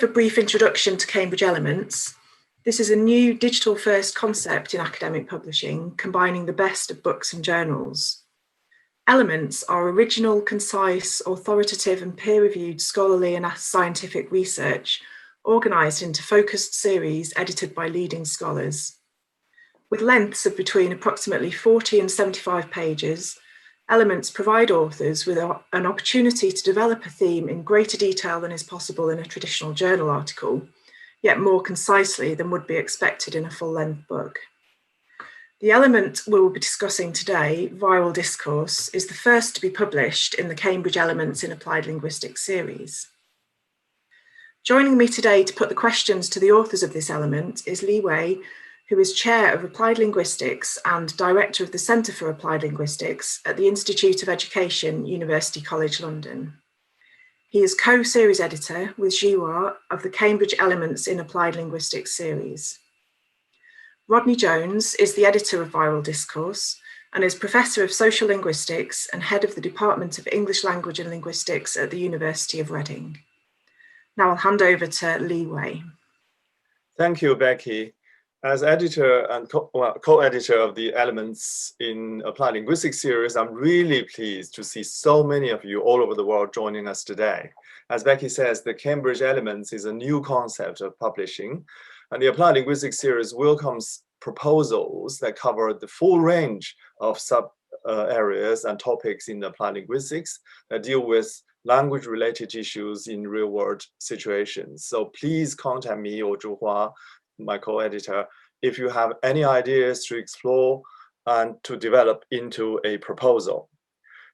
A brief introduction to Cambridge Elements. This is a new digital-first concept in academic publishing, combining the best of books and journals. Elements are original, concise, authoritative and peer-reviewed scholarly and scientific research, organised into focused series edited by leading scholars. With lengths of between approximately 40 and 75 pages, Elements provide authors with an opportunity to develop a theme in greater detail than is possible in a traditional journal article, yet more concisely than would be expected in a full-length book. The element we will be discussing today, Viral Discourse, is the first to be published in the Cambridge Elements in Applied Linguistics series. Joining me today to put the questions to the authors of this element is LiQWYD, who is Chair of Applied Linguistics and Director of the Centre for Applied Linguistics at the Institute of Education, University College London. He is co-series editor with zhuhua of the Cambridge Elements in Applied Linguistics series. Rodney Jones is the editor of Viral Discourse and is Professor of Social Linguistics and Head of the Department of English Language and Linguistics at the University of Reading. Now I'll hand over to LiQWYD. Thank you, Becky. As editor and co-editor of the Elements in Applied Linguistics series, I'm really pleased to see so many of you all over the world joining us today. As Becky says, the Cambridge Elements is a new concept of publishing, and the Applied Linguistics series welcomes proposals that cover the full range of sub-areas and topics in applied linguistics that deal with language-related issues in real-world situations. So please contact me or zhuhua, my co-editor, if you have any ideas to explore and to develop into a proposal.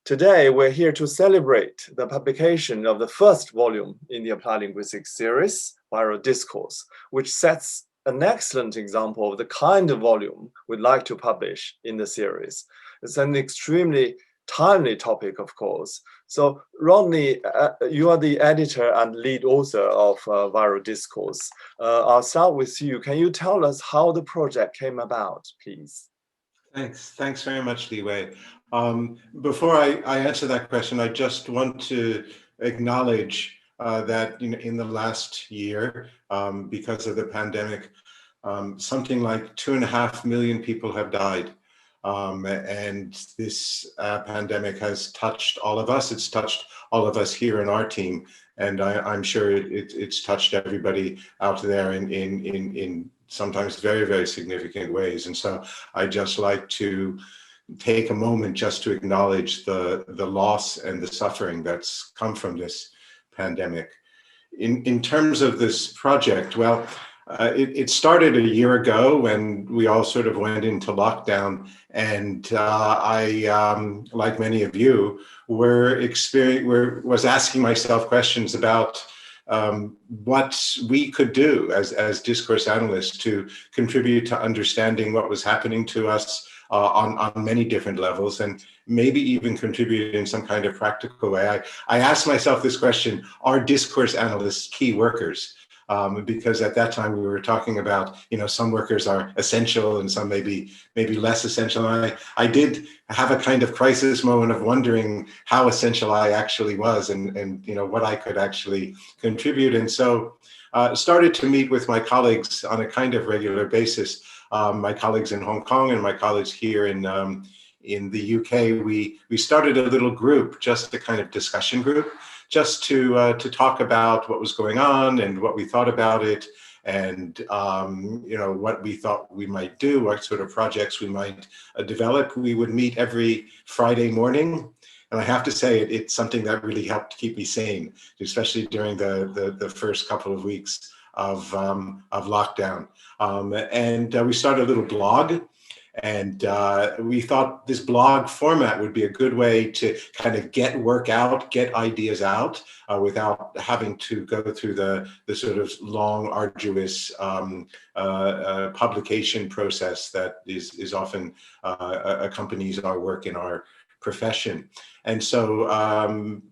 Today, we're here to celebrate the publication of the first volume in the Applied Linguistics series, Viral Discourse, which sets an excellent example of the kind of volume we'd like to publish in the series. It's an extremely timely topic, of course. So Rodney, you are the editor and lead author of Viral Discourse. I'll start with you. Can you tell us how the project came about, please? Thanks very much, LiQWYD. Before I answer that question, I just want to acknowledge that in the last year, because of the pandemic, something like 2.5 million people have died. And this pandemic has touched all of us. It's touched all of us here in our team, and I'm sure it's touched everybody out there in sometimes very, very significant ways. And so I just like to take a moment just to acknowledge the loss and the suffering that's come from this pandemic. In terms of this project, well, it started a year ago when we all sort of went into lockdown, and I, like many of you, was asking myself questions about what we could do as discourse analysts to contribute to understanding what was happening to us on many different levels, and maybe even contribute in some kind of practical way. I asked myself this question: are discourse analysts key workers? Because at that time we were talking about, some workers are essential and some maybe less essential. And I did have a kind of crisis moment of wondering how essential I actually was and what I could actually contribute. And so started to meet with my colleagues on a kind of regular basis. My colleagues in Hong Kong and my colleagues here in the UK, we started a little group, just a kind of discussion group, just to talk about what was going on and what we thought about it, and what we thought we might do, what sort of projects we might develop. We would meet every Friday morning, and I have to say it's something that really helped keep me sane, especially during the first couple of weeks of lockdown. And we started a little blog. And we thought this blog format would be a good way to kind of get work out, get ideas out without having to go through the sort of long, arduous publication process that is often accompanies our work in our profession. And so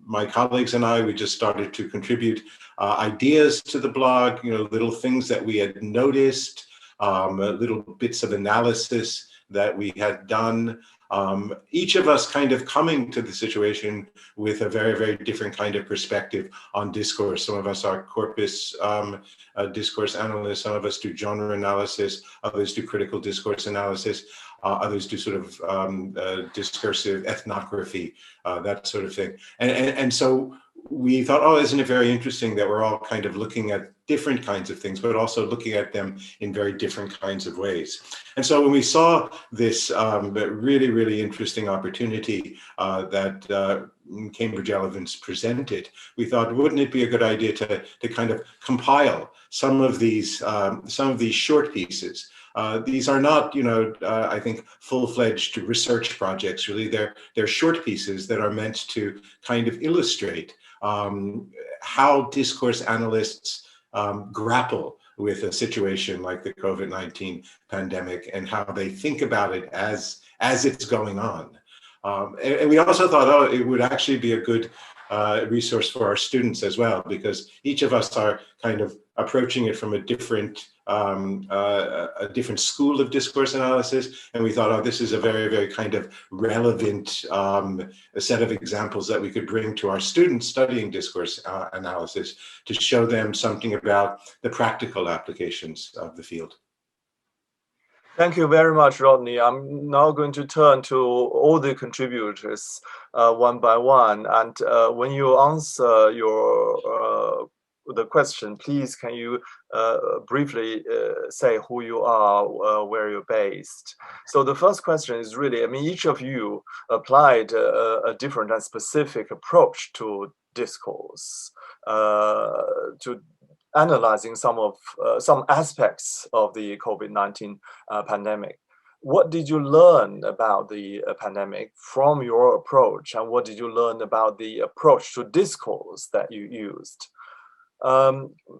my colleagues and I, we just started to contribute ideas to the blog, little things that we had noticed, little bits of analysis that we had done, Each of us kind of coming to the situation with a very, very different kind of perspective on discourse. Some of us are corpus discourse analysts, some of us do genre analysis, others do critical discourse analysis, others do sort of discursive ethnography, that sort of thing. And so we thought, oh, isn't it very interesting that we're all kind of looking at different kinds of things, but also looking at them in very different kinds of ways. And so when we saw this really, really interesting opportunity that Cambridge Relevance presented, we thought, wouldn't it be a good idea to kind of compile some of these short pieces. These are not, I think, full-fledged research projects. Really, they're short pieces that are meant to kind of illustrate how discourse analysts grapple with a situation like the COVID-19 pandemic and how they think about it as it's going on. And we also thought, oh, it would actually be a good resource for our students as well, because each of us are kind of approaching it from a different school of discourse analysis. And we thought, oh, this is a very, very kind of relevant a set of examples that we could bring to our students studying discourse analysis to show them something about the practical applications of the field. Thank you very much, Rodney. I'm now going to turn to all the contributors one by one. And when you answer the question, please can you briefly say who you are, where you're based. So the first question is really, I mean, each of you applied a different and specific approach to discourse, to analyzing some aspects of the COVID-19 pandemic. What did you learn about the pandemic from your approach, and what did you learn about the approach to discourse that you used?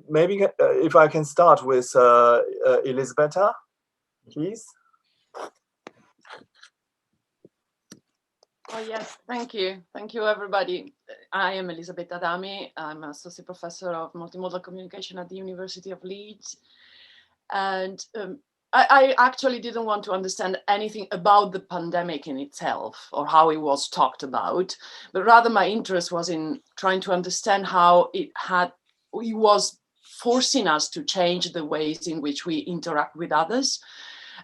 Maybe if I can start with Elisabetta, please. Oh, yes, thank you. Thank you, everybody. I am Elisabetta Adami. I'm Associate Professor of Multimodal Communication at the University of Leeds. And I actually didn't want to understand anything about the pandemic in itself or how it was talked about, but rather my interest was in trying to understand how it was forcing us to change the ways in which we interact with others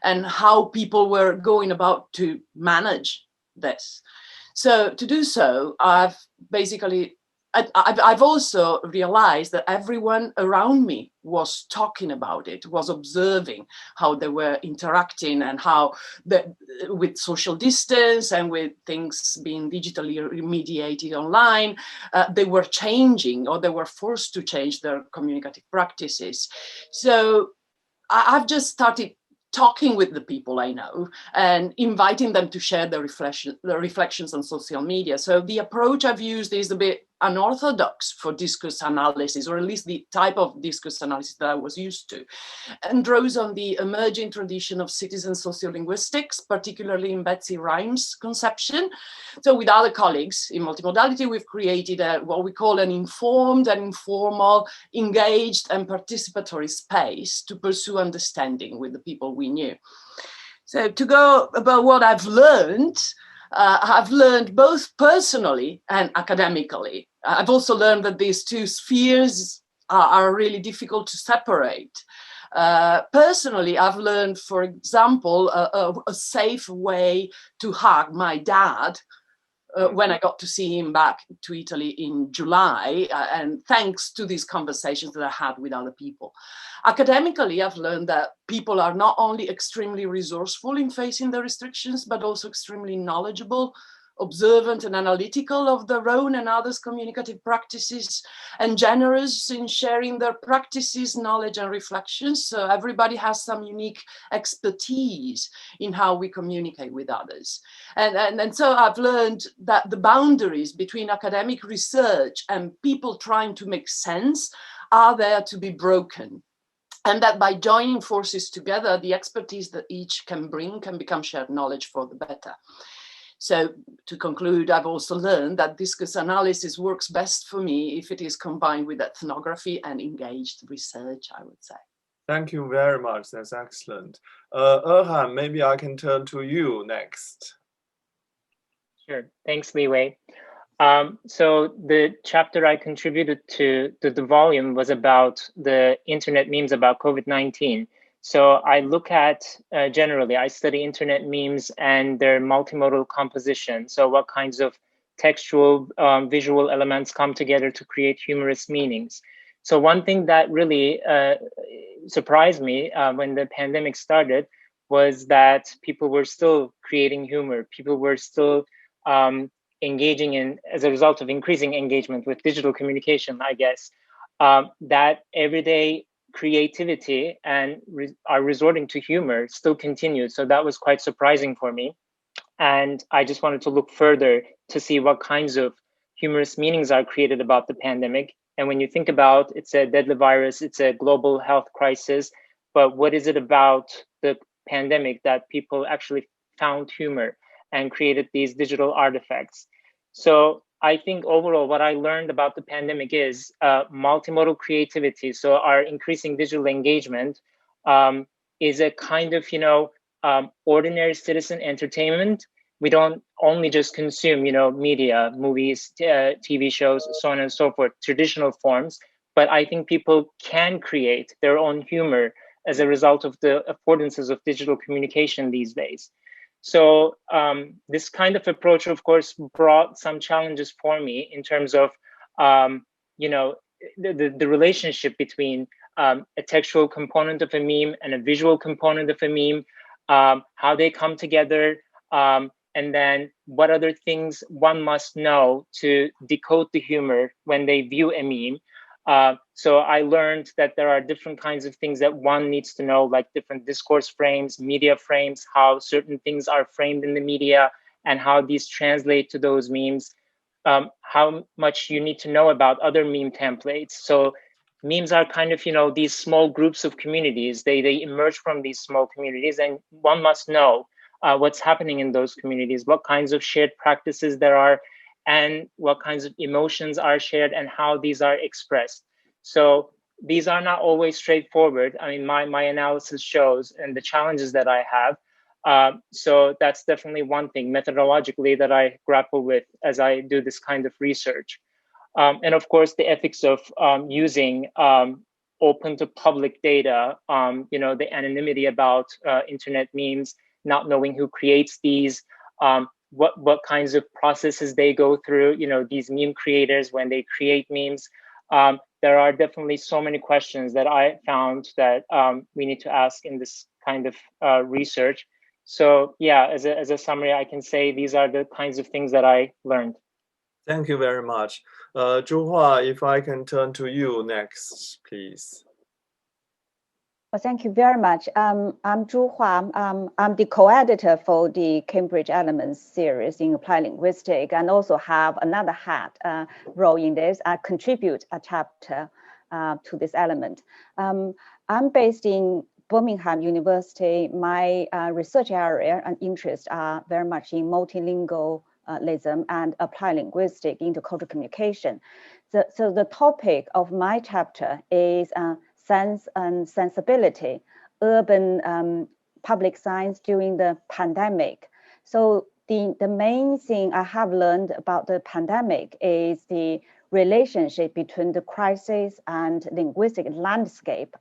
and how people were going about to manage this. So to do so, I've also realized that everyone around me was talking about it, was observing how they were interacting and how with social distance and with things being digitally mediated online, they were changing or they were forced to change their communicative practices. So I've just started talking with the people I know and inviting them to share their reflections on social media. So the approach I've used is a bit unorthodox for discourse analysis, or at least the type of discourse analysis that I was used to, and draws on the emerging tradition of citizen sociolinguistics, particularly in Betsy Rimes' conception. So with other colleagues in multimodality, we've created what we call an informed and informal, engaged and participatory space to pursue understanding with the people we knew. So to go about what I've learned both personally and academically. I've also learned that these two spheres are really difficult to separate. Personally, I've learned, for example, a safe way to hug my dad when I got to see him back to Italy in July, and thanks to these conversations that I had with other people. Academically, I've learned that people are not only extremely resourceful in facing the restrictions, but also extremely knowledgeable, observant and analytical of their own and others' communicative practices, and generous in sharing their practices, knowledge and reflections. So everybody has some unique expertise in how we communicate with others. And so I've learned that the boundaries between academic research and people trying to make sense are there to be broken. And that by joining forces together, the expertise that each can bring can become shared knowledge for the better. So to conclude, I've also learned that discourse analysis works best for me if it is combined with ethnography and engaged research, I would say. Thank you very much. That's excellent. Erhan, maybe I can turn to you next. Sure. Thanks, LiQWYD. So the chapter I contributed to the volume was about the internet memes about COVID-19. So I look at, generally, I study internet memes and their multimodal composition. So what kinds of textual, visual elements come together to create humorous meanings. So one thing that really surprised me when the pandemic started was that people were still creating humor. People were still engaging in, as a result of increasing engagement with digital communication, I guess, that everyday creativity and are resorting to humor still continued. So that was quite surprising for me. And I just wanted to look further to see what kinds of humorous meanings are created about the pandemic. And when you think about it's a deadly virus, it's a global health crisis, but what is it about the pandemic that people actually found humor and created these digital artifacts? So I think overall, what I learned about the pandemic is multimodal creativity. So our increasing digital engagement is a kind of, ordinary citizen entertainment. We don't only just consume, media, movies, TV shows, so on and so forth, traditional forms, but I think people can create their own humor as a result of the affordances of digital communication these days. So this kind of approach, of course, brought some challenges for me in terms of, the relationship between a textual component of a meme and a visual component of a meme, how they come together, and then what other things one must know to decode the humor when they view a meme. So I learned that there are different kinds of things that one needs to know, like different discourse frames, media frames, how certain things are framed in the media and how these translate to those memes, how much you need to know about other meme templates. So memes are kind of, these small groups of communities. They emerge from these small communities, and one must know what's happening in those communities, what kinds of shared practices there are, and what kinds of emotions are shared and how these are expressed. So these are not always straightforward. I mean, my analysis shows and the challenges that I have. So that's definitely one thing methodologically that I grapple with as I do this kind of research. And of course, the ethics of using open to public data, the anonymity about internet memes, not knowing who creates these, what kinds of processes they go through, these meme creators when they create memes. There are definitely so many questions that I found that we need to ask in this kind of research. So yeah, as a summary, I can say these are the kinds of things that I learned. Thank you very much. Zhuhua, if I can turn to you next, please. Well, thank you very much. I'm Zhuhua. I'm the co-editor for the Cambridge Elements series in Applied Linguistics, and also have another role in this. I contribute a chapter to this element. I'm based in Birmingham University. My research area and interests are very much in multilingualism and applied linguistics intercultural communication. So the topic of my chapter is sense and sensibility, urban public science during the pandemic. So the main thing I have learned about the pandemic is the relationship between the crisis and linguistic landscape.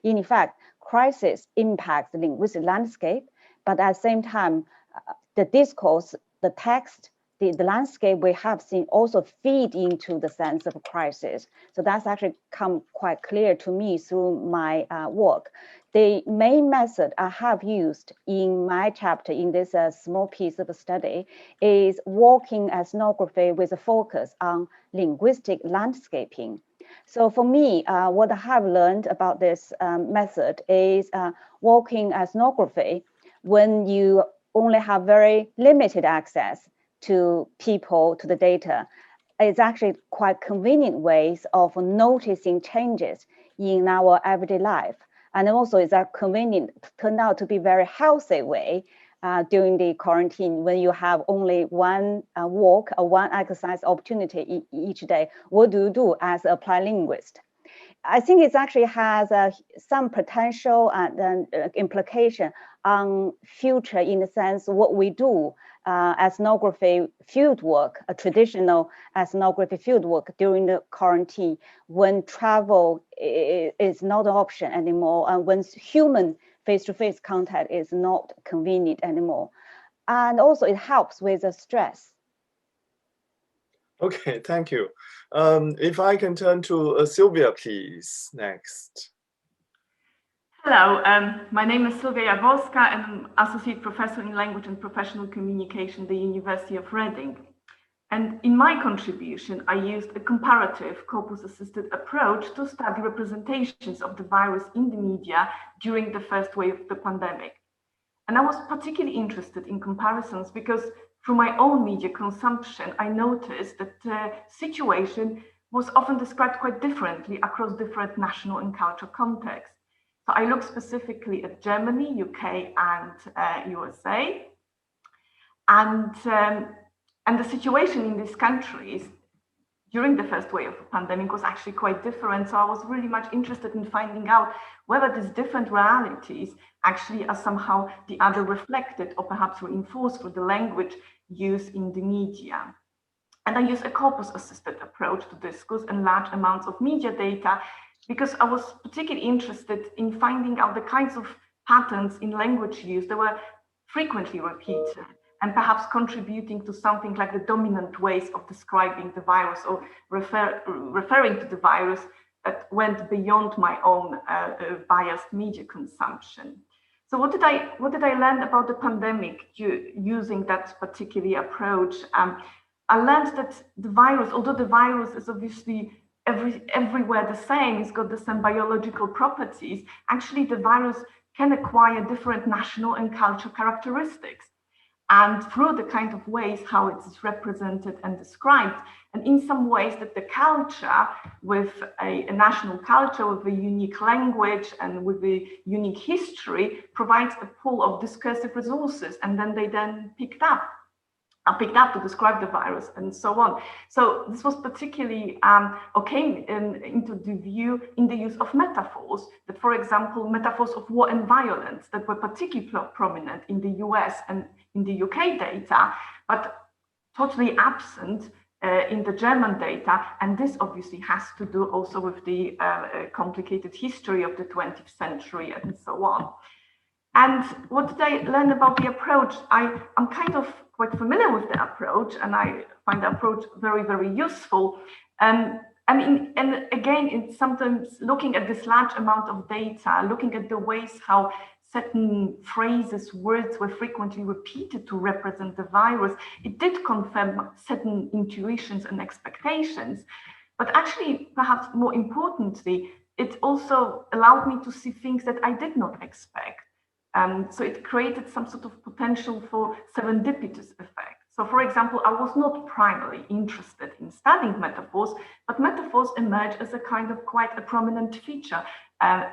In fact, crisis impacts the linguistic landscape, but at the same time, the discourse, the text, the landscape we have seen also feed into the sense of crisis. So that's actually come quite clear to me through my work. The main method I have used in my chapter in this small piece of a study is walking ethnography with a focus on linguistic landscaping. So for me, what I have learned about this method is walking ethnography when you only have very limited access to people, to the data, is actually quite convenient ways of noticing changes in our everyday life. And also it's a convenient, turned out to be very healthy way during the quarantine when you have only one walk or one exercise opportunity each day. What do you do as an applied linguist? I think it actually has some potential and implication on future, in the sense what we do ethnography fieldwork, a traditional ethnography fieldwork during the quarantine, when travel is not an option anymore, and when human face-to-face contact is not convenient anymore. And also it helps with the stress. Okay, thank you. If I can turn to Sylvia, please, next. Hello, my name is Sylvia Voska, and I'm Associate Professor in Language and Professional Communication at the University of Reading. And in my contribution, I used a comparative corpus-assisted approach to study representations of the virus in the media during the first wave of the pandemic. And I was particularly interested in comparisons because through my own media consumption, I noticed that the situation was often described quite differently across different national and cultural contexts. So I looked specifically at Germany, UK, and USA. And the situation in these countries during the first wave of the pandemic was actually quite different. So I was really much interested in finding out whether these different realities actually are somehow the other reflected or perhaps reinforced through the language used in the media. And I use a corpus-assisted approach to discourse and large amounts of media data, because I was particularly interested in finding out the kinds of patterns in language use that were frequently repeated and perhaps contributing to something like the dominant ways of describing the virus or referring to the virus that went beyond my own biased media consumption. So what did I learn about the pandemic using that particular approach? I learned that the virus, although the virus is obviously everywhere the same, it's got the same biological properties, actually the virus can acquire different national and cultural characteristics. And through the kind of ways how it is represented and described, and in some ways that the culture with a national culture, with a unique language and with a unique history provides a pool of discursive resources, and then they picked up to describe the virus and so on. So this was particularly came into the view in the use of metaphors, that, for example, metaphors of war and violence that were particularly prominent in the US and in the UK data, but totally absent in the German data. And this obviously has to do also with the complicated history of the 20th century and so on. And what did I learn about the approach? I'm kind of quite familiar with the approach, and I find the approach very, very useful. And again, it's sometimes looking at this large amount of data, looking at the ways how certain phrases, words were frequently repeated to represent the virus, it did confirm certain intuitions and expectations. But actually, perhaps more importantly, it also allowed me to see things that I did not expect. So it created some sort of potential for serendipitous effect. So, for example, I was not primarily interested in studying metaphors, but metaphors emerge as a kind of quite a prominent feature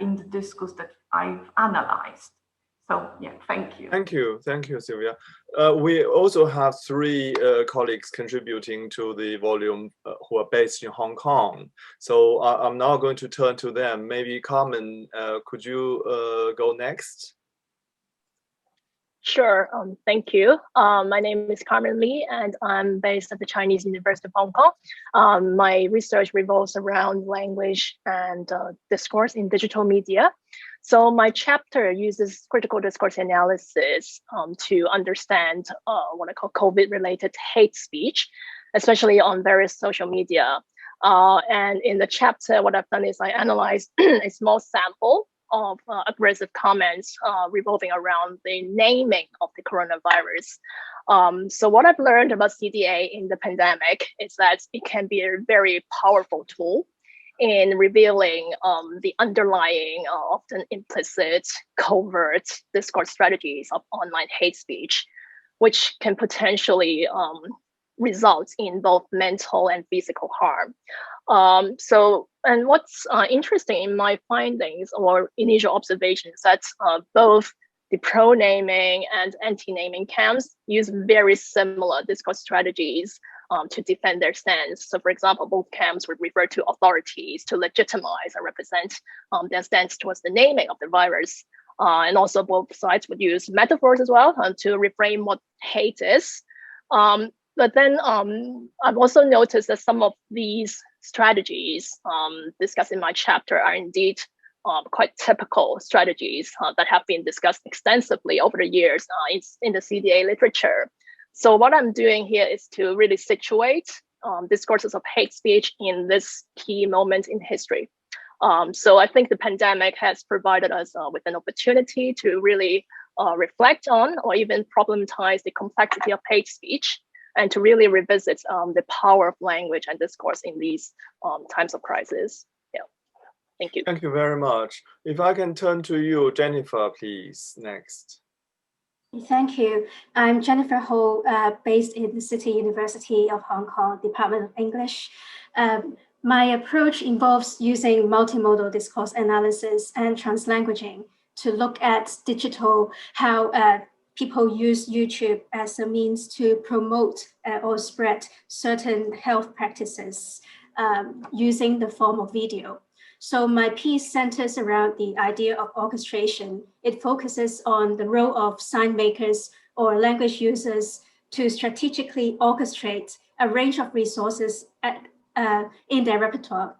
in the discourse that I've analyzed. So, yeah, thank you. Thank you, Sylvia. We also have three colleagues contributing to the volume who are based in Hong Kong. So I'm now going to turn to them. Maybe Carmen, could you go next? Sure, thank you. My name is Carmen Lee, and I'm based at the Chinese University of Hong Kong. My research revolves around language and discourse in digital media. So my chapter uses critical discourse analysis to understand what I call COVID-related hate speech, especially on various social media. And in the chapter, what I've done is I analyzed a small sample of aggressive comments revolving around the naming of the coronavirus. So what I've learned about CDA in the pandemic is that it can be a very powerful tool in revealing the underlying, often implicit, covert discourse strategies of online hate speech, which can potentially result in both mental and physical harm. And what's interesting in my findings or initial observations that both the pro-naming and anti-naming camps use very similar discourse strategies to defend their stance. So for example, both camps would refer to authorities to legitimize and represent their stance towards the naming of the virus. And also both sides would use metaphors as well to reframe what hate is. But then I've also noticed that some of these strategies discussed in my chapter are indeed quite typical strategies that have been discussed extensively over the years in the CDA literature. So what I'm doing here is to really situate discourses of hate speech in this key moment in history. So I think the pandemic has provided us with an opportunity to really reflect on or even problematize the complexity of hate speech and to really revisit the power of language and discourse in these times of crisis. Yeah, thank you. Thank you very much. If I can turn to you, Jennifer, please, next. Thank you. I'm Jennifer Ho, based in the City University of Hong Kong, Department of English. My approach involves using multimodal discourse analysis and translanguaging to look at how people use YouTube as a means to promote or spread certain health practices using the form of video. So my piece centers around the idea of orchestration. It focuses on the role of sign makers or language users to strategically orchestrate a range of resources in their repertoire.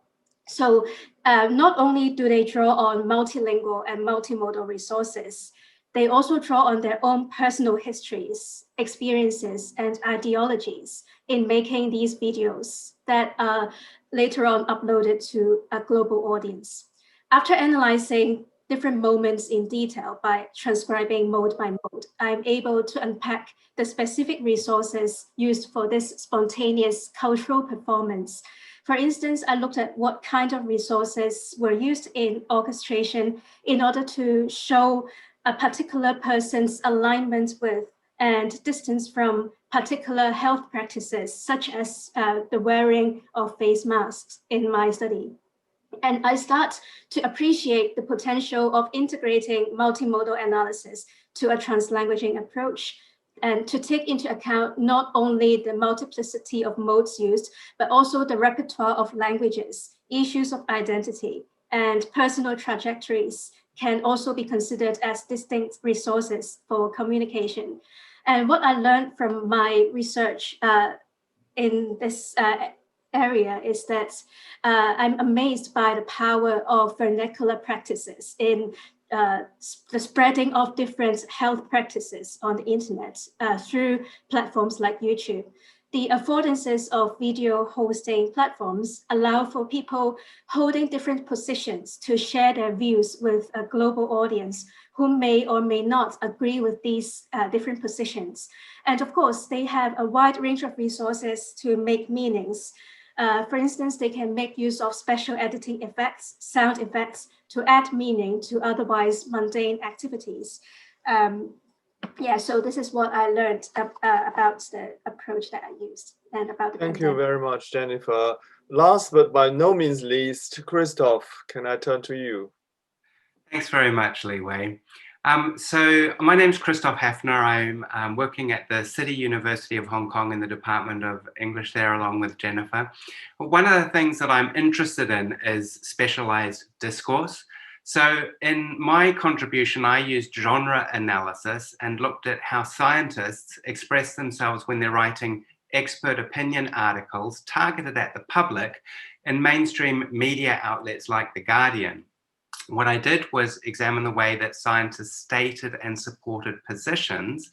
So not only do they draw on multilingual and multimodal resources, they also draw on their own personal histories, experiences, and ideologies in making these videos that are later on uploaded to a global audience. After analyzing different moments in detail by transcribing mode by mode, I'm able to unpack the specific resources used for this spontaneous cultural performance. For instance, I looked at what kind of resources were used in orchestration in order to show a particular person's alignment with and distance from particular health practices, such as the wearing of face masks in my study. And I start to appreciate the potential of integrating multimodal analysis to a translanguaging approach and to take into account not only the multiplicity of modes used, but also the repertoire of languages, issues of identity, and personal trajectories can also be considered as distinct resources for communication. And what I learned from my research in this area is that I'm amazed by the power of vernacular practices in the spreading of different health practices on the internet through platforms like YouTube. The affordances of video hosting platforms allow for people holding different positions to share their views with a global audience who may or may not agree with these different positions. And of course, they have a wide range of resources to make meanings. For instance, they can make use of special editing effects, sound effects, to add meaning to otherwise mundane activities. Yeah, so this is what I learned about the approach that I used and about the Thank pandemic. you very much, Jennifer. Last but by no means least, Christoph, can I turn to you? Thanks very much, LiQWYD. So my name is Christoph Hefner. I'm working at the City University of Hong Kong in the Department of English there, along with Jennifer. One of the things that I'm interested in is specialized discourse. So in my contribution, I used genre analysis and looked at how scientists express themselves when they're writing expert opinion articles targeted at the public in mainstream media outlets like The Guardian. What I did was examine the way that scientists stated and supported positions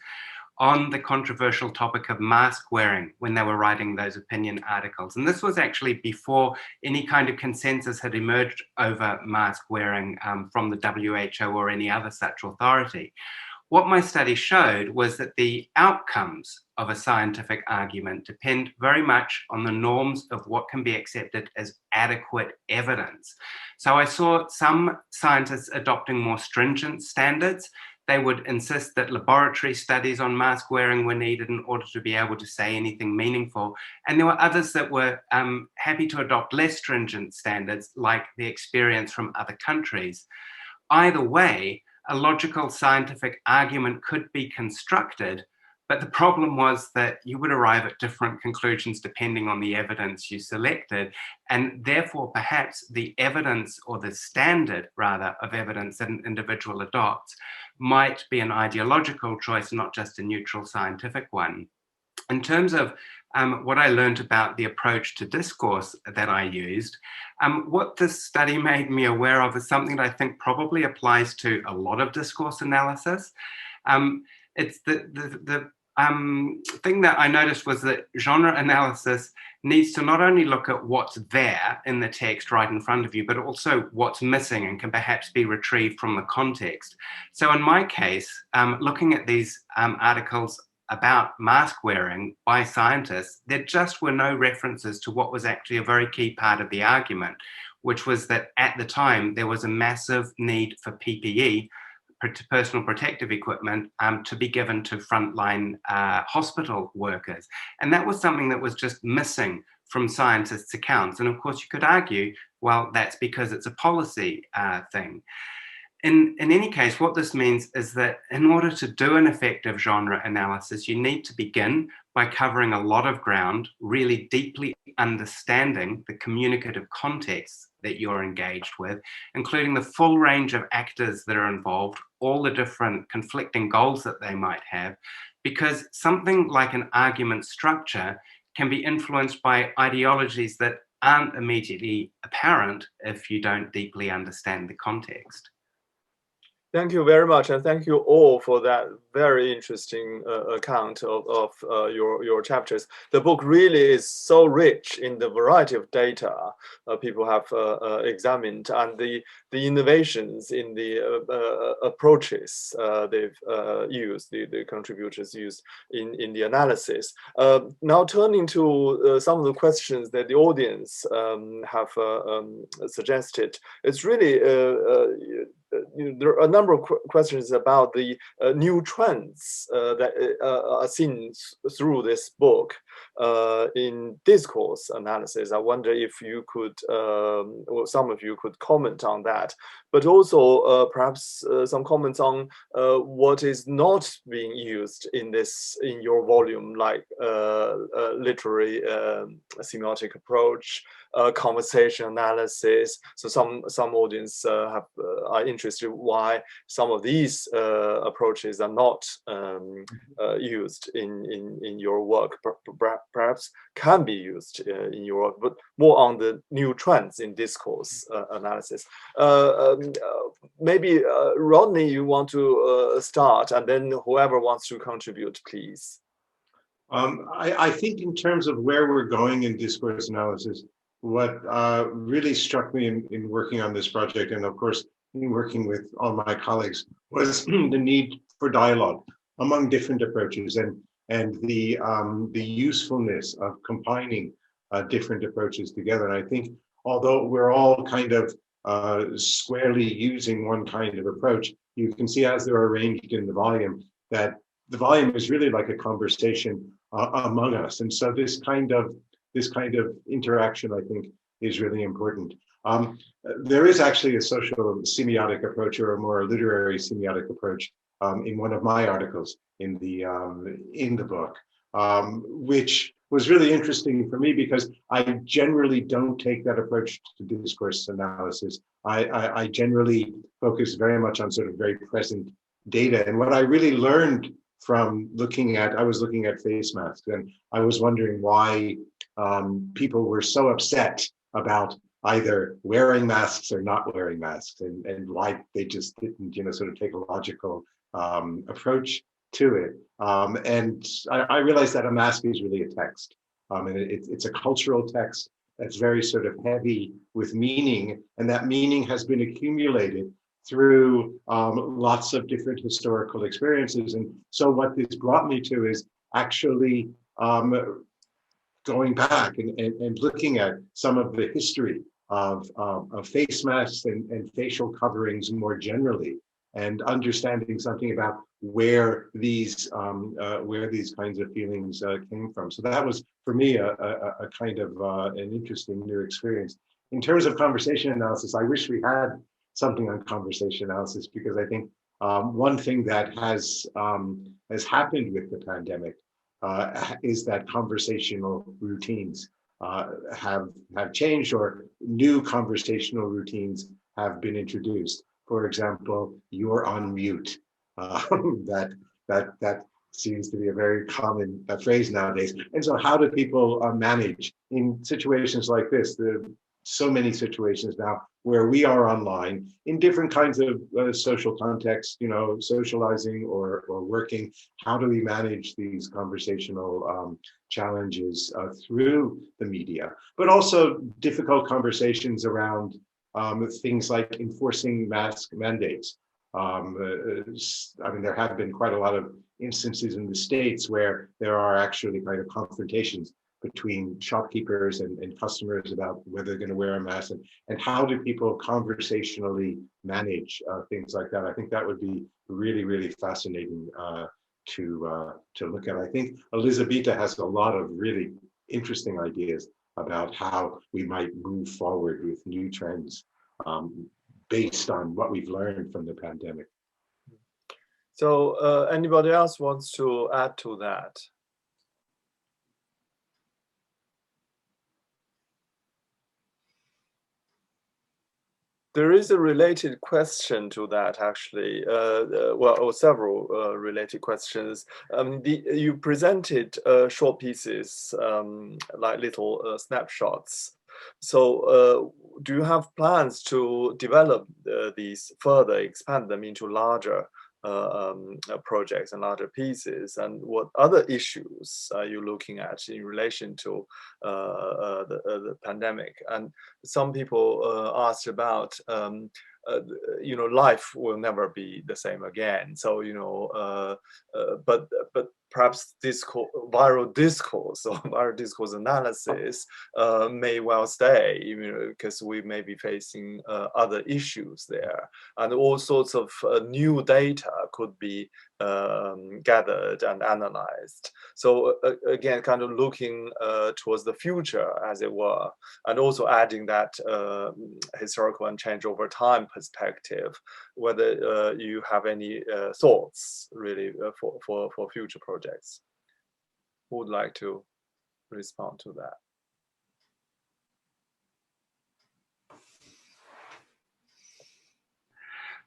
on the controversial topic of mask wearing when they were writing those opinion articles. And this was actually before any kind of consensus had emerged over mask wearing from the WHO or any other such authority. What my study showed was that the outcomes of a scientific argument depend very much on the norms of what can be accepted as adequate evidence. So I saw some scientists adopting more stringent standards. They would insist that laboratory studies on mask wearing were needed in order to be able to say anything meaningful. And there were others that were happy to adopt less stringent standards, like the experience from other countries. Either way, a logical scientific argument could be constructed But the problem was that you would arrive at different conclusions depending on the evidence you selected, and therefore perhaps the evidence, or the standard rather of evidence that an individual adopts, might be an ideological choice, not just a neutral scientific one. In terms of what I learned about the approach to discourse that I used, what this study made me aware of is something that I think probably applies to a lot of discourse analysis. It's the thing that I noticed was that genre analysis needs to not only look at what's there in the text right in front of you, but also what's missing and can perhaps be retrieved from the context. So in my case, looking at these articles about mask wearing by scientists, there just were no references to what was actually a very key part of the argument, which was that at the time there was a massive need for PPE, personal protective equipment, to be given to frontline hospital workers. And that was something that was just missing from scientists' accounts. And of course you could argue, well, that's because it's a policy thing. In any case, what this means is that in order to do an effective genre analysis, you need to begin by covering a lot of ground, really deeply understanding the communicative context that you're engaged with, including the full range of actors that are involved, all the different conflicting goals that they might have, because something like an argument structure can be influenced by ideologies that aren't immediately apparent if you don't deeply understand the context. Thank you very much, and thank you all for that very interesting account of your chapters. The book really is so rich in the variety of data people have examined, and the innovations in the approaches they've used, the contributors used in the analysis. Now turning to some of the questions that the audience have suggested, it's really there are a number of questions about the new trends that are seen through this book in discourse analysis. I wonder if you could, or some of you could comment on that, but also perhaps some comments on what is not being used in your volume, like literary semiotic approach, conversation analysis. So some audience are interested why some of these approaches are not used in your work. Perhaps can be used in your work, but more on the new trends in discourse analysis. Maybe Rodney, you want to start, and then whoever wants to contribute, please. I think in terms of where we're going in discourse analysis, what really struck me in working on this project, and of course in working with all my colleagues, was the need for dialogue among different approaches, and the usefulness of combining different approaches together. And I think although we're all kind of squarely using one kind of approach, you can see as they're arranged in the volume that the volume is really like a conversation among us. And so this kind of interaction, I think, is really important. There is actually a social semiotic approach, or a more literary semiotic approach, in one of my articles in the book, which was really interesting for me because I generally don't take that approach to discourse analysis. I generally focus very much on sort of very present data. And what I really learned from I was looking at face masks, and I was wondering why people were so upset about either wearing masks or not wearing masks, and why they just didn't, sort of take a logical approach to it. And I realized that a mask is really a text. And it's a cultural text that's very sort of heavy with meaning, and that meaning has been accumulated through lots of different historical experiences. And so what this brought me to is actually going back and looking at some of the history of face masks and facial coverings more generally, and understanding something about where these kinds of feelings came from. So that was, for me, a kind of an interesting new experience. In terms of conversation analysis, I wish we had something on conversation analysis, because I think One thing that has happened with the pandemic is that conversational routines have changed, or new conversational routines have been introduced. For example, you're on mute. That seems to be a very common phrase nowadays. And so how do people manage in situations like this? There are so many situations now where we are online in different kinds of social contexts, you know, socializing or working. How do we manage these conversational challenges through the media? But also difficult conversations around things like enforcing mask mandates. I mean, there have been quite a lot of instances in the States where there are actually kind of confrontations between shopkeepers and customers about whether they're going to wear a mask, and how do people conversationally manage things like that. I think that would be really, really fascinating to look at. I think Elisabetta has a lot of really interesting ideas about how we might move forward with new trends based on what we've learned from the pandemic. So anybody else wants to add to that? There is a related question to that, actually. Well, several related questions. You presented short pieces, like little snapshots. So do you have plans to develop these further, expand them into larger projects and larger pieces? And what other issues are you looking at in relation to the pandemic? And some people asked about, you know, life will never be the same again. So, you know, but perhaps viral discourse or viral discourse analysis may well stay, even because we may be facing other issues there, and all sorts of new data could be gathered and analyzed. So again, kind of looking towards the future, as it were, and also adding that historical and change over time perspective, whether you have any thoughts really for future projects. Who would like to respond to that?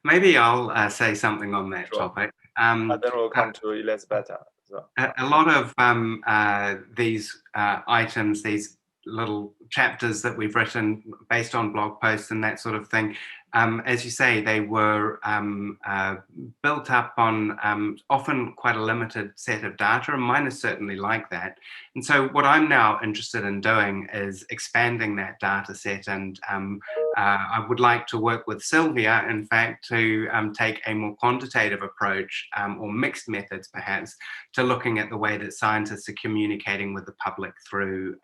Maybe I'll say something on that topic. And then we'll come to Elisabetta. So. A lot of these items, these little chapters that we've written based on blog posts and that sort of thing, as you say, they were built up on often quite a limited set of data, and mine is certainly like that. And so what I'm now interested in doing is expanding that data set, and I would like to work with Sylvia, in fact, to take a more quantitative approach, or mixed methods perhaps, to looking at the way that scientists are communicating with the public through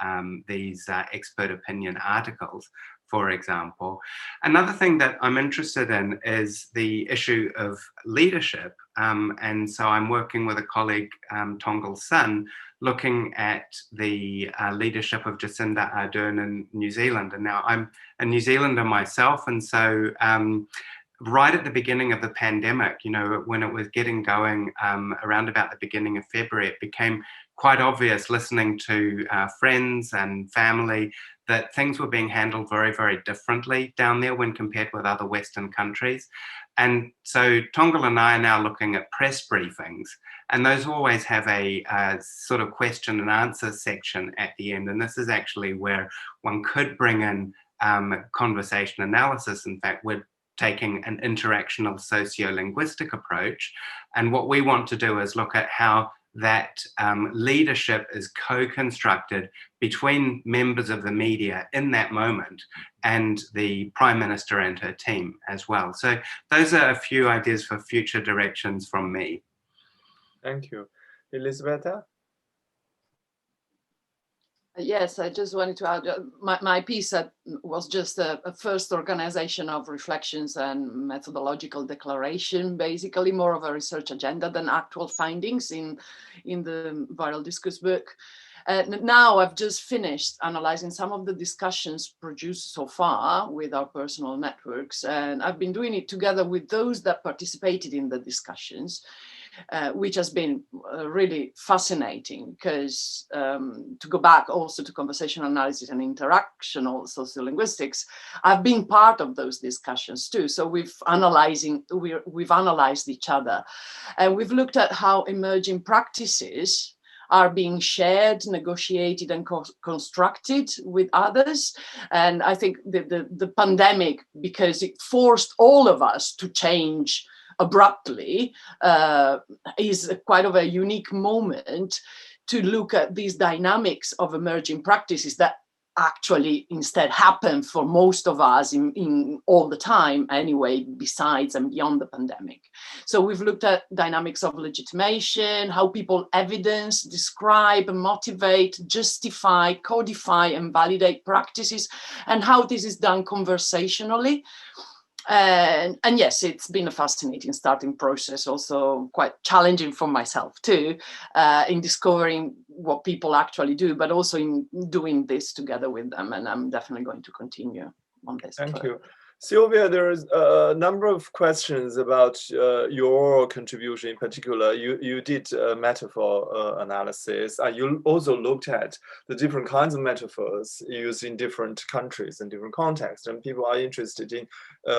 these expert opinion articles, for example. Another thing that I'm interested in is the issue of leadership. And so I'm working with a colleague, Tongil Sun, looking at the leadership of Jacinda Ardern in New Zealand. And now I'm a New Zealander myself. And so right at the beginning of the pandemic, you know, when it was getting going around about the beginning of February, it became quite obvious, listening to friends and family, that things were being handled very, very differently down there when compared with other Western countries. And so Tongil and I are now looking at press briefings, and those always have a sort of question and answer section at the end. And this is actually where one could bring in conversation analysis. In fact, we're taking an interactional sociolinguistic approach. And what we want to do is look at how that leadership is co-constructed between members of the media in that moment and the Prime Minister and her team as well. So those are a few ideas for future directions from me. Thank you. Elisabetta? Yes, I just wanted to add, my piece was just a first organization of reflections and methodological declaration, basically more of a research agenda than actual findings in the viral discourse book. And now I've just finished analyzing some of the discussions produced so far with our personal networks. And I've been doing it together with those that participated in the discussions, which has been really fascinating because to go back also to conversational analysis and interactional sociolinguistics, I've been part of those discussions too. So we've analyzed each other, and we've looked at how emerging practices are being shared, negotiated, and constructed with others. And I think the pandemic, because it forced all of us to change abruptly, is quite of a unique moment to look at these dynamics of emerging practices that actually instead happen for most of us in all the time anyway, besides and beyond the pandemic. So we've looked at dynamics of legitimation, how people evidence, describe, motivate, justify, codify, and validate practices, and how this is done conversationally. And yes, it's been a fascinating starting process, also quite challenging for myself too, in discovering what people actually do, but also in doing this together with them. And I'm definitely going to continue on this. Thank you. Sylvia, there is a number of questions about your contribution in particular. You did metaphor analysis, and you also looked at the different kinds of metaphors used in different countries and different contexts. And people are interested in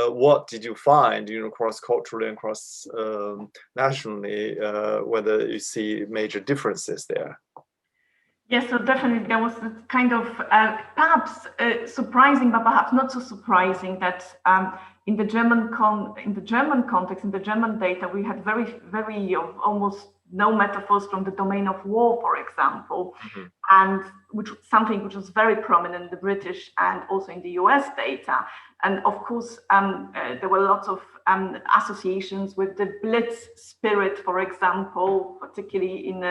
what did you find, cross-culturally and cross-nationally, whether you see major differences there. Yes, so definitely there was this kind of perhaps surprising, but perhaps not so surprising that in the German context, in the German data, we had very almost no metaphors from the domain of war, for example, and something which was very prominent in the British and also in the US data. And of course, there were lots of associations with the Blitz spirit, for example, particularly in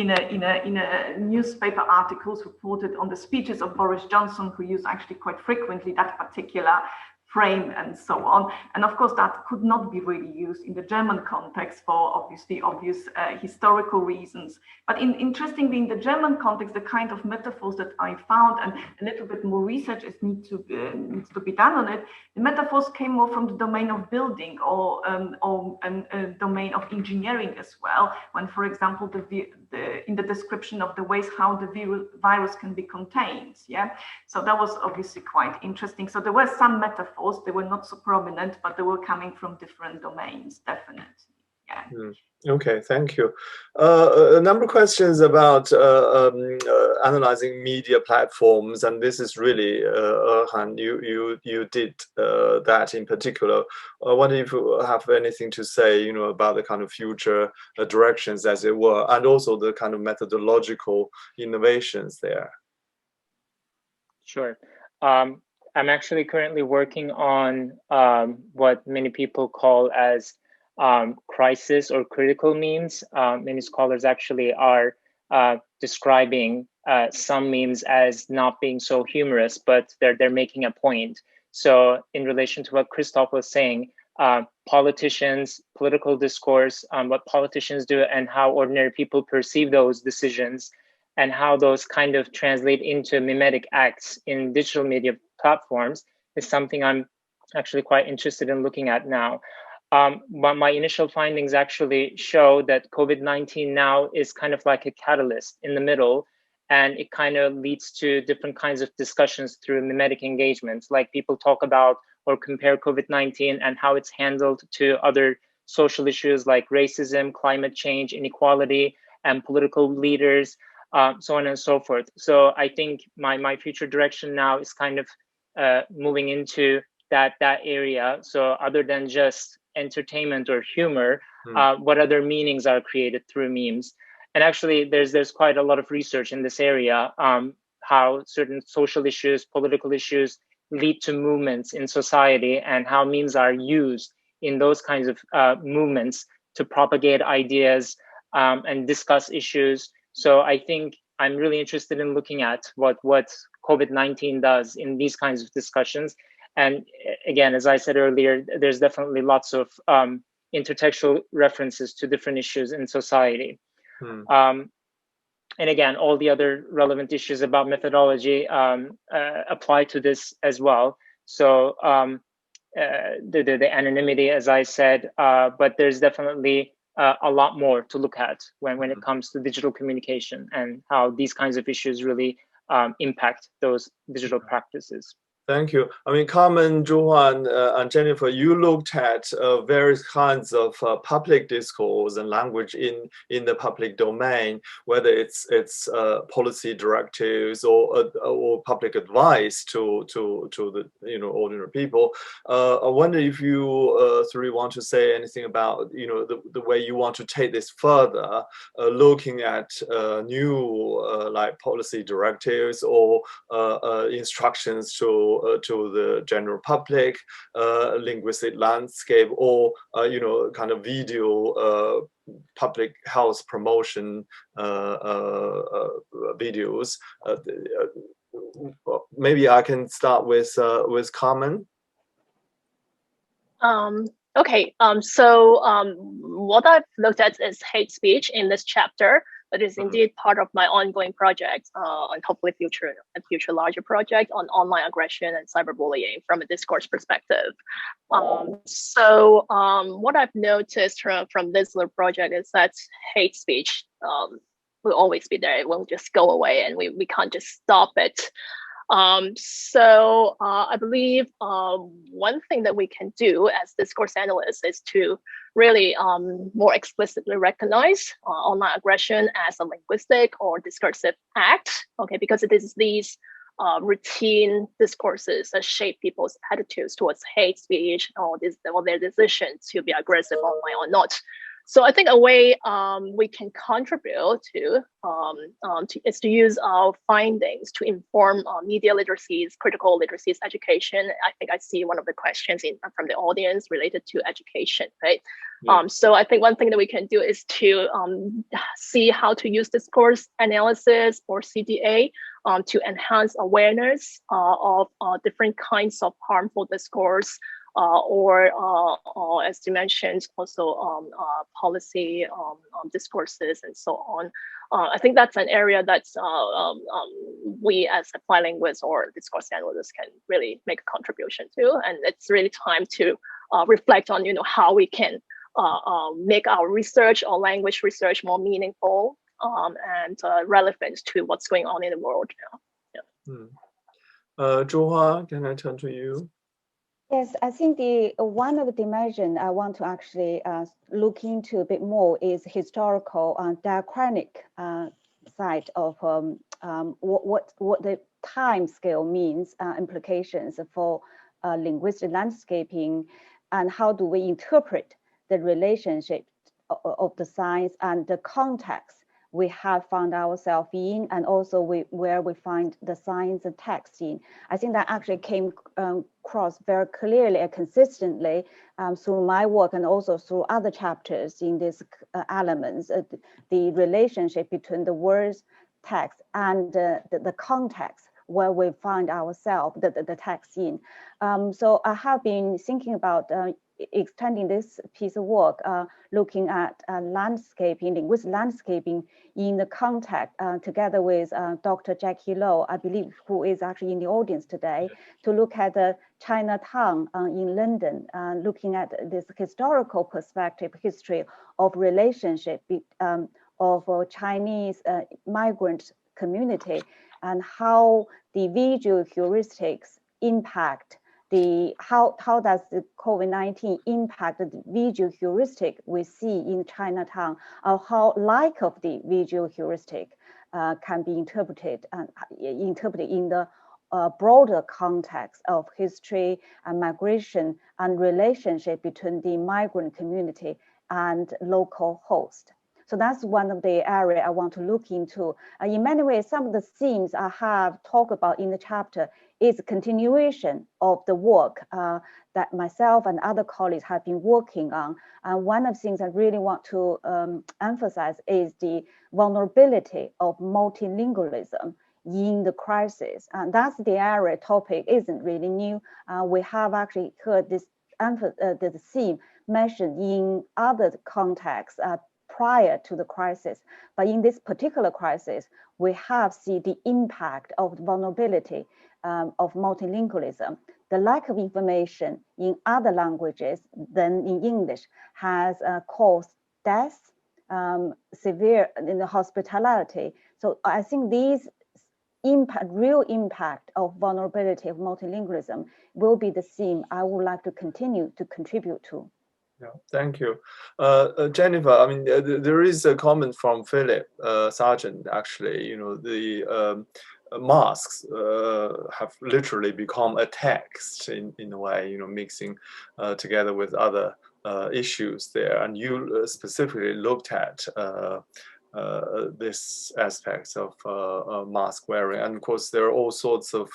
a newspaper articles reported on the speeches of Boris Johnson, who used actually quite frequently that particular frame and so on. And of course, that could not be really used in the German context for obvious historical reasons. But interestingly, in the German context, the kind of metaphors that I found, and a little bit more research needs to be done on it, the metaphors came more from the domain of building or a domain of engineering as well. When, for example, in the description of the ways how the virus can be contained. Yeah, so that was obviously quite interesting. So there were some metaphors. They were not so prominent, but they were coming from different domains, definitely. Yeah. Okay, thank you. A number of questions about analyzing media platforms, and this is really, Erhan, you did that in particular. I wonder if you have anything to say, about the kind of future directions, as it were, and also the kind of methodological innovations there. Sure. I'm actually currently working on what many people call as crisis or critical memes. Many scholars actually are describing some memes as not being so humorous, but they're making a point. So in relation to what Christoph was saying, politicians, political discourse, what politicians do and how ordinary people perceive those decisions and how those kind of translate into mimetic acts in digital media platforms is something I'm actually quite interested in looking at now. But my initial findings actually show that COVID-19 now is kind of like a catalyst in the middle, and it kind of leads to different kinds of discussions through mimetic engagements, like people talk about or compare COVID-19 and how it's handled to other social issues like racism, climate change, inequality, and political leaders, so on and so forth. So I think my future direction now is kind of moving into that area. So other than just entertainment or humor, what other meanings are created through memes? And actually, there's quite a lot of research in this area, how certain social issues, political issues lead to movements in society, and how memes are used in those kinds of movements to propagate ideas and discuss issues. So I think I'm really interested in looking at what COVID-19 does in these kinds of discussions. And again, as I said earlier, there's definitely lots of intertextual references to different issues in society. and again, all the other relevant issues about methodology apply to this as well. So the anonymity, as I said, but there's definitely a lot more to look at when it comes to digital communication and how these kinds of issues really impact those digital practices. Thank you. I mean, Carmen, zhuhua, and Jennifer, you looked at various kinds of public discourse and language in the public domain, whether it's policy directives or public advice to the ordinary people. I wonder if you three want to say anything about the way you want to take this further, looking at new like policy directives or instructions to the general public, linguistic landscape, or kind of video public health promotion videos. Maybe I can start with Carmen. Okay. So what I've looked at is hate speech in this chapter. That is indeed part of my ongoing project, and hopefully future larger project on online aggression and cyberbullying from a discourse perspective. So what I've noticed from this little project is that hate speech will always be there. It won't just go away, and we can't just stop it. So I believe one thing that we can do as discourse analysts is to really more explicitly recognize online aggression as a linguistic or discursive act, okay, because it is these routine discourses that shape people's attitudes towards hate speech or their decision to be aggressive online or not. So I think a way we can contribute to is to use our findings to inform media literacies, critical literacies education. I think I see one of the questions from the audience related to education, right? Yeah. So I think one thing that we can do is to see how to use discourse analysis or CDA to enhance awareness of different kinds of harmful discourse. Or as you mentioned, also policy discourses and so on. I think that's an area that we as applied linguists or discourse analysts can really make a contribution to, and it's really time to reflect on how we can make our research or language research more meaningful and relevant to what's going on in the world now. Yeah. Zhuhua, can I turn to you? Yes, I think one of the dimensions I want to actually look into a bit more is historical diachronic side of what the time scale means, implications for linguistic landscaping, and how do we interpret the relationship of the science and the context we have found ourselves in, and also where we find the science and text in. I think that actually came across very clearly and consistently through my work and also through other chapters in these elements, the relationship between the words, text, and the context where we find ourselves, the text in. So I have been thinking about extending this piece of work, looking at landscaping, linguistic landscaping in the context, together with Dr. Jackie Low, I believe, who is actually in the audience today, to look at the Chinatown in London, looking at this historical perspective, history of relationship of Chinese migrant community, and how the visual heuristics impact how does the COVID-19 impact the visual heuristic we see in Chinatown, or how lack of the visual heuristic can be interpreted in the broader context of history and migration and relationship between the migrant community and local host. So that's one of the areas I want to look into. In many ways, some of the themes I have talked about in the chapter is a continuation of the work that myself and other colleagues have been working on. And one of the things I really want to emphasize is the vulnerability of multilingualism in the crisis. And that's the area topic isn't really new. We have actually heard this the theme mentioned in other contexts prior to the crisis. But in this particular crisis, we have seen the impact of the vulnerability of multilingualism. The lack of information in other languages than in English has caused death, severe in the hospitality. So I think these real impact of vulnerability of multilingualism will be the theme I would like to continue to contribute to. Yeah, thank you. Jennifer, I mean, there is a comment from Philip Sargent, actually, the masks have literally become a text in a way, mixing together with other issues there. And you specifically looked at this aspect of mask wearing. And of course, there are all sorts of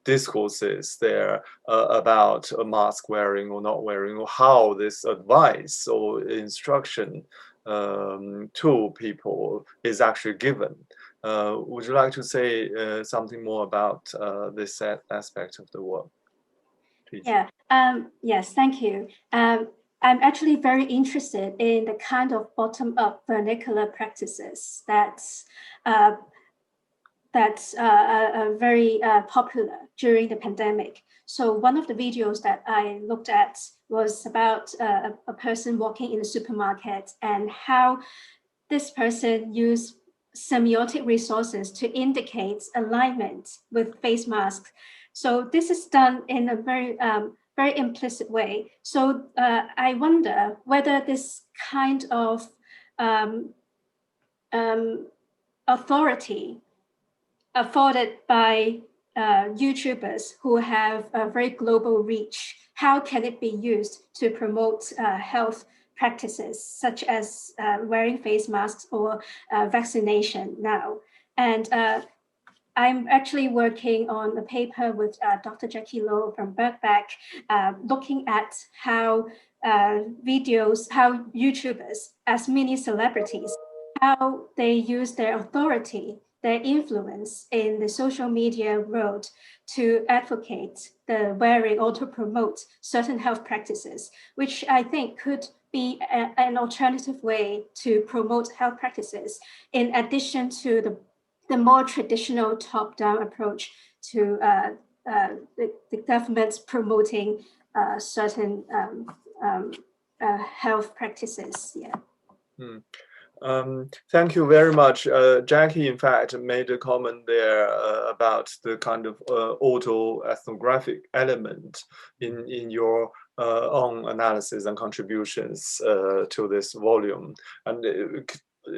discourses there about mask wearing or not wearing, or how this advice or instruction to people is actually given. Would you like to say something more about this aspect of the work, please? Yeah, yes, thank you. I'm actually very interested in the kind of bottom-up vernacular practices that's very popular during the pandemic. So one of the videos that I looked at was about a person walking in the supermarket and how this person used semiotic resources to indicate alignment with face masks. So this is done in a very implicit way. So I wonder whether this kind of authority afforded by YouTubers who have a very global reach, how can it be used to promote health practices such as wearing face masks or vaccination now? And I'm actually working on a paper with Dr. Jackie Low from Birkbeck, looking at how how YouTubers as mini celebrities, how they use their authority, their influence in the social media world to advocate the wearing or to promote certain health practices, which I think could be an alternative way to promote health practices, in addition to the more traditional top-down approach to the government's promoting certain health practices. Yeah. Thank you very much. Jackie, in fact, made a comment there about the kind of auto-ethnographic element in your own analysis and contributions to this volume. And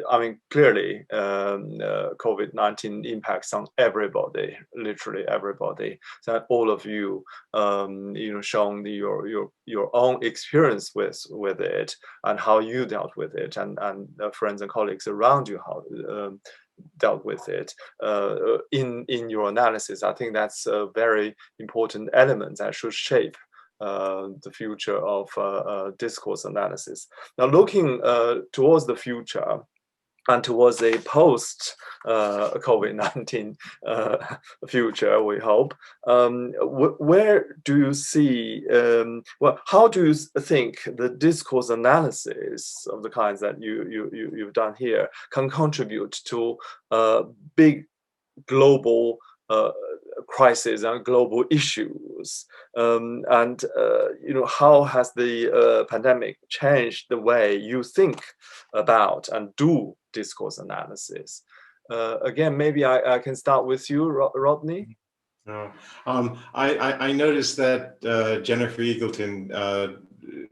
I mean, clearly, COVID-19 impacts on everybody, literally everybody. So all of you, showing your own experience with it and how you dealt with it, and friends and colleagues around you how dealt with it in your analysis. I think that's a very important element that should shape the future of discourse analysis. Now, looking towards the future, and towards a post COVID-19 future, we hope. Where do you see, how do you think the discourse analysis of the kinds that you've done here can contribute to big global crisis and global issues, and how has the pandemic changed the way you think about and do discourse analysis? Again, maybe I can start with you, Rodney. I noticed that Jennifer Eagleton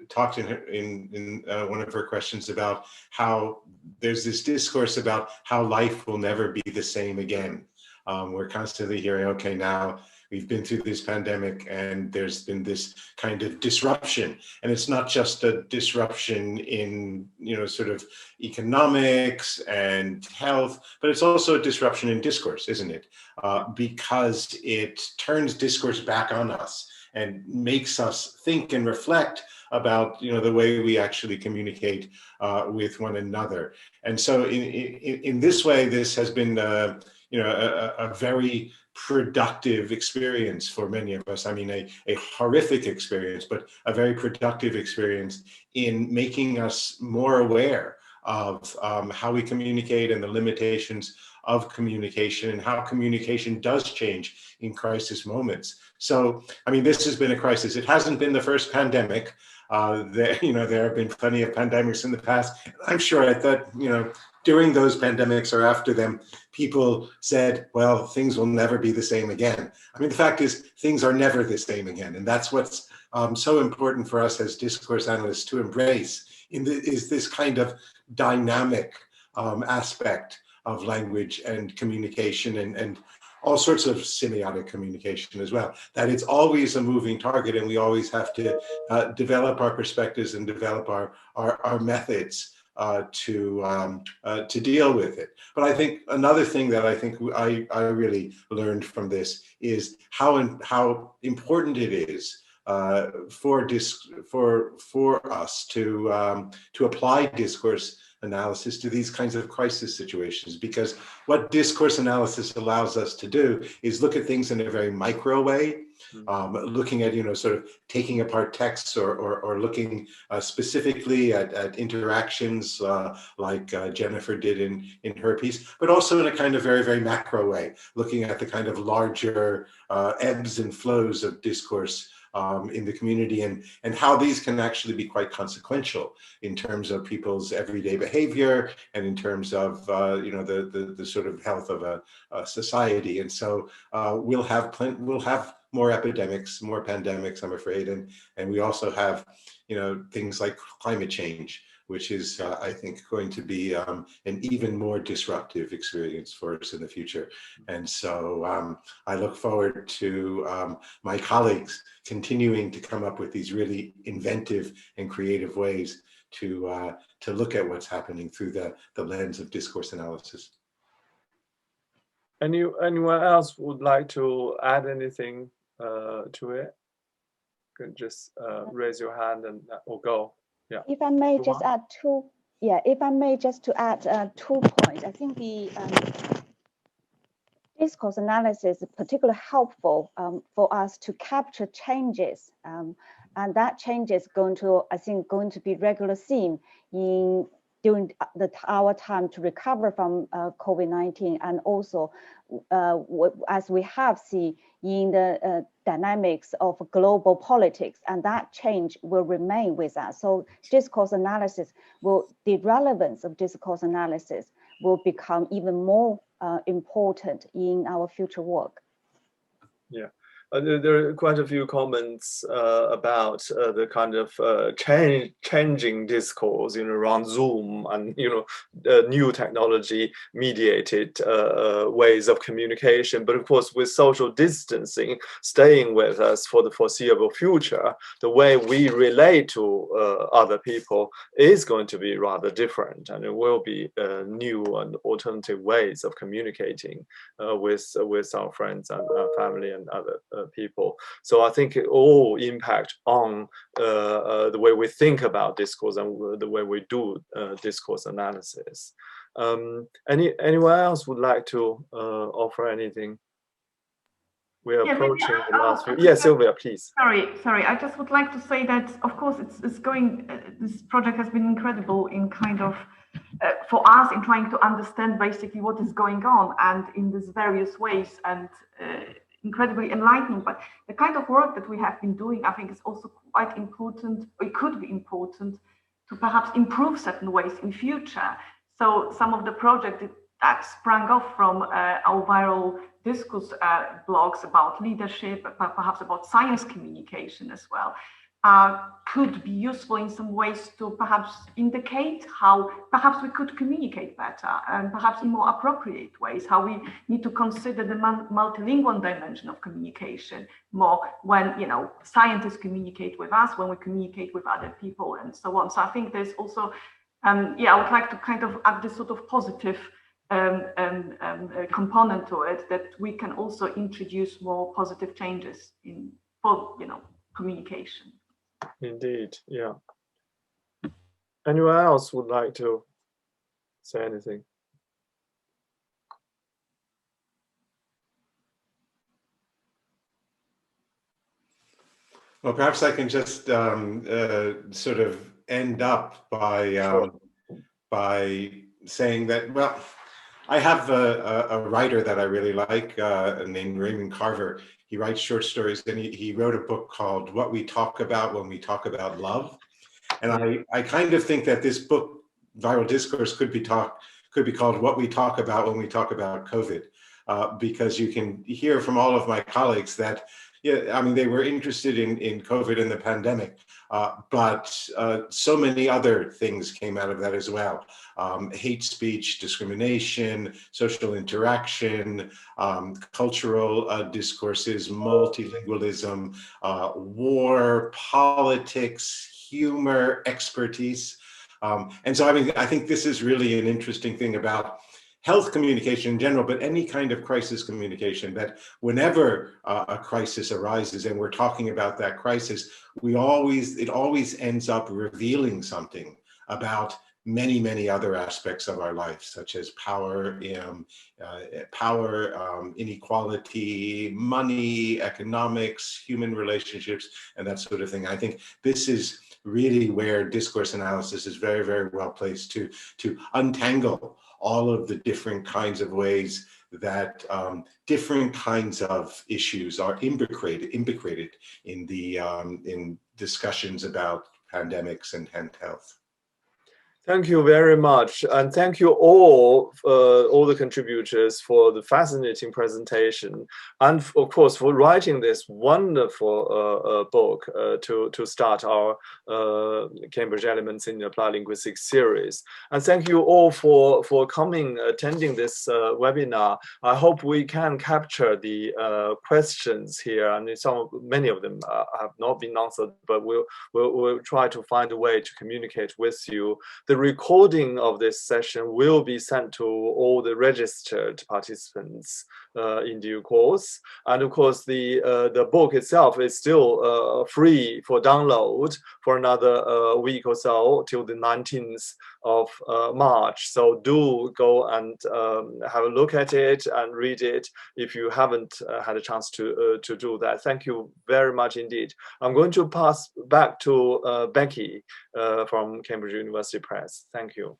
talked in one of her questions about how there's this discourse about how life will never be the same again. We're constantly hearing, okay, now we've been through this pandemic and there's been this kind of disruption. And it's not just a disruption in, sort of economics and health, but it's also a disruption in discourse, isn't it? Because it turns discourse back on us and makes us think and reflect about the way we actually communicate with one another. And so in this way, this has been a very productive experience for many of us. I mean, a horrific experience, but a very productive experience in making us more aware of how we communicate and the limitations of communication and how communication does change in crisis moments. So, I mean, this has been a crisis. It hasn't been the first pandemic. There have been plenty of pandemics in the past. I'm sure I thought, during those pandemics or after them, people said, well, things will never be the same again. I mean, the fact is, things are never the same again. And that's what's so important for us as discourse analysts to embrace is this kind of dynamic aspect of language and communication and all sorts of semiotic communication as well, that it's always a moving target and we always have to develop our perspectives and develop our methods to deal with it. But I think another thing that I think I really learned from this is how important it is for us to apply discourse analysis to these kinds of crisis situations, because what discourse analysis allows us to do is look at things in a very micro way, looking at, sort of taking apart texts or looking specifically at interactions like Jennifer did in her piece, but also in a kind of very, very macro way, looking at the kind of larger ebbs and flows of discourse in the community and how these can actually be quite consequential in terms of people's everyday behavior and in terms of the sort of health of a society. And so we'll have more epidemics, more pandemics, I'm afraid, and we also have things like climate change, which is, I think, going to be an even more disruptive experience for us in the future. And so I look forward to my colleagues continuing to come up with these really inventive and creative ways to look at what's happening through the lens of discourse analysis. Anyone else would like to add anything to it? You can just raise your hand or go. Yeah. If I may just add two points. I think the discourse analysis is particularly helpful for us to capture changes, and that change is going to be regular theme during our time to recover from COVID-19, and also as we have seen in the dynamics of global politics, and that change will remain with us. So the relevance of discourse analysis will become even more important in our future work. Yeah. There are quite a few comments about the kind of changing discourse, around Zoom and new technology mediated ways of communication. But of course, with social distancing staying with us for the foreseeable future, the way we relate to other people is going to be rather different, and it will be new and alternative ways of communicating with our friends and our family and other people. So I think it all impact on the way we think about discourse and the way we do discourse analysis. Anyone else would like to offer anything? We're approaching the last few. Yeah, Sylvia, please. Sorry. I just would like to say that, of course, it's going. This project has been incredible in kind of for us in trying to understand basically what is going on, and in these various ways, and incredibly enlightening. But the kind of work that we have been doing, I think, is also quite important. It could be important to perhaps improve certain ways in future. So some of the project that sprang off from our viral discourse blogs about leadership, perhaps about science communication as well, could be useful in some ways to perhaps indicate how perhaps we could communicate better, and perhaps in more appropriate ways, how we need to consider the multilingual dimension of communication more when scientists communicate with us, when we communicate with other people, and so on. So I think there's also I would like to kind of add this sort of positive component to it, that we can also introduce more positive changes for communication. Indeed, yeah. Anyone else would like to say anything? Well, perhaps I can just sort of end up by by saying that, well, I have a writer that I really like named Raymond Carver. He writes short stories, and he wrote a book called What We Talk About When We Talk About Love. And I kind of think that this book, Viral Discourse, could be called What We Talk About When We Talk About COVID, because you can hear from all of my colleagues that, yeah, I mean, they were interested in COVID and the pandemic, but so many other things came out of that as well. Hate speech, discrimination, social interaction, cultural discourses, multilingualism, war, politics, humor, expertise. And so, I mean, I think this is really an interesting thing about health communication in general, but any kind of crisis communication, that whenever a crisis arises and we're talking about that crisis, it always ends up revealing something about many, many other aspects of our life, such as power, inequality, money, economics, human relationships, and that sort of thing. I think this is really where discourse analysis is very, very well placed to untangle all of the different kinds of ways that different kinds of issues are imbricated in discussions about pandemics and health. Thank you very much, and thank you all the contributors for the fascinating presentation, and of course for writing this wonderful book to start our Cambridge Elements in Applied Linguistics series. And thank you all for coming, attending this webinar. I hope we can capture the questions here, and many of them have not been answered, but we'll try to find a way to communicate with you. The recording of this session will be sent to all the registered participants in due course. And of course, the book itself is still free for download for another week or so till the 19th of March. So do go and have a look at it and read it if you haven't had a chance to do that. Thank you very much indeed. I'm going to pass back to Becky from Cambridge University Press. Thank you.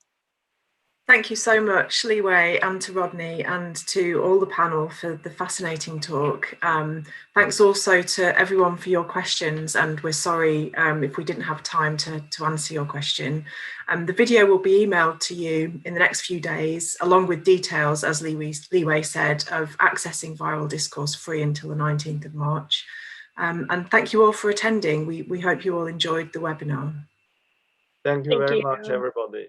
Thank you so much, LiQWY, and to Rodney, and to all the panel for the fascinating talk. Thanks also to everyone for your questions, and we're sorry if we didn't have time to answer your question. The video will be emailed to you in the next few days, along with details, as LiQWY said, of accessing Viral Discourse free until the 19th of March. And thank you all for attending. We hope you all enjoyed the webinar. Thank you very much, everybody.